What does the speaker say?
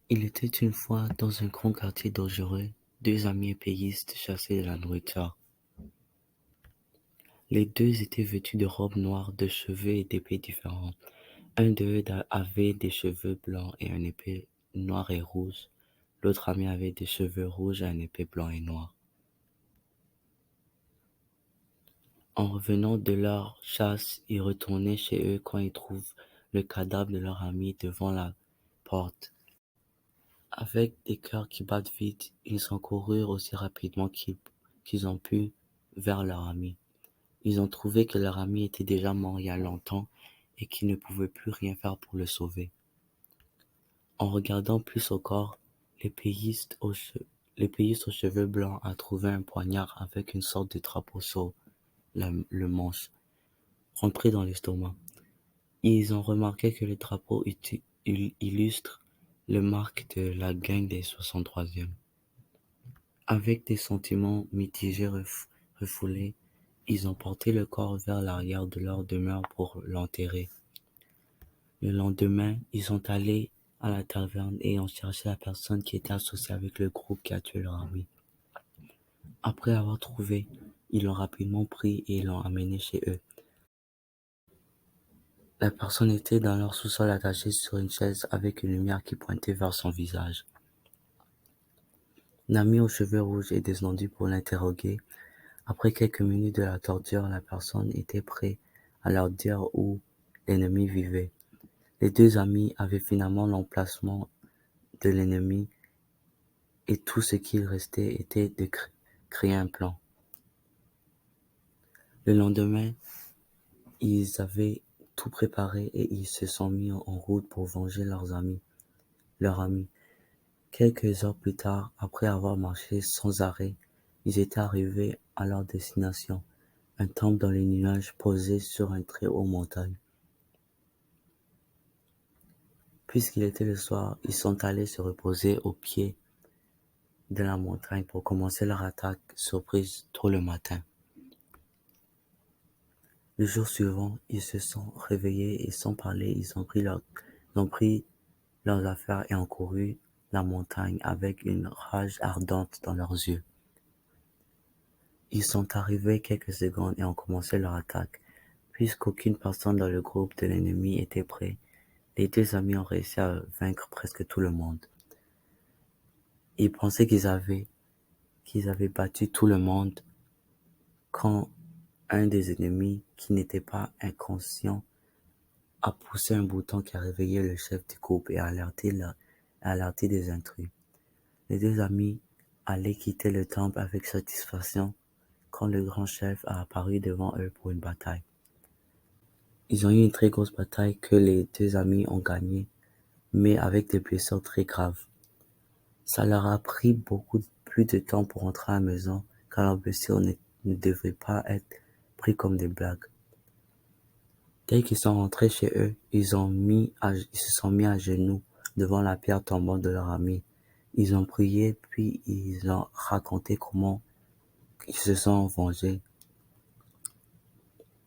Il était une fois, dans un grand quartier dangereux, deux amis épéistes chassaient de la nourriture. Les deux étaient vêtus de robes noires, de cheveux et d'épées différents. Un d'eux avait des cheveux blancs et une épée noire et rouge. L'autre ami avait des cheveux rouges et une épée blanc et noir. En revenant de leur chasse, ils retournaient chez eux quand ils trouvent le cadavre de leur ami devant la porte. Avec des cœurs qui battent vite, ils ont couru aussi rapidement qu'ils ont pu vers leur ami. Ils ont trouvé que leur ami était déjà mort il y a longtemps et qu'ils ne pouvaient plus rien faire pour le sauver. En regardant plus au corps, l'épéiste aux cheveux blancs a trouvé un poignard avec une sorte de drapeau sur le manche, rentré dans l'estomac. Ils ont remarqué que le drapeau illustre le marque de la gang des 63e. Avec des sentiments mitigés refoulés, ils ont porté le corps vers l'arrière de leur demeure pour l'enterrer. Le lendemain, ils sont allés à la taverne et ont cherché la personne qui était associée avec le groupe qui a tué leur ami. Après avoir trouvé, ils l'ont rapidement pris et l'ont amené chez eux. La personne était dans leur sous-sol attachée sur une chaise avec une lumière qui pointait vers son visage. L'ami aux cheveux rouges est descendu pour l'interroger. Après quelques minutes de la torture, la personne était prête à leur dire où l'ennemi vivait. Les deux amis avaient finalement l'emplacement de l'ennemi et tout ce qu'il restait était de créer un plan. Le lendemain, ils avaient tout préparé et ils se sont mis en route pour venger leur ami. Quelques heures plus tard, après avoir marché sans arrêt, ils étaient arrivés à leur destination, un temple dans les nuages posé sur une très haute montagne. Puisqu'il était le soir, ils sont allés se reposer au pied de la montagne pour commencer leur attaque surprise tôt le matin. Le jour suivant, ils se sont réveillés et sans parler, ils ont pris leurs affaires et ont couru la montagne avec une rage ardente dans leurs yeux. Ils sont arrivés quelques secondes et ont commencé leur attaque. Puisqu'aucune personne dans le groupe de l'ennemi était prêt, les deux amis ont réussi à vaincre presque tout le monde. Ils pensaient qu'ils avaient battu tout le monde quand un des ennemis, qui n'était pas inconscient, a poussé un bouton qui a réveillé le chef du groupe et a alerté des intrus. Les deux amis allaient quitter le temple avec satisfaction quand le grand chef a apparu devant eux pour une bataille. Ils ont eu une très grosse bataille que les deux amis ont gagnée, mais avec des blessures très graves. Ça leur a pris beaucoup plus de temps pour rentrer à la maison, car leurs blessures ne devraient pas être prises comme des blagues. Dès qu'ils sont rentrés chez eux, ils se sont mis à genoux devant la pierre tombante de leur ami. Ils ont prié, puis ils ont raconté comment ils se sont vengés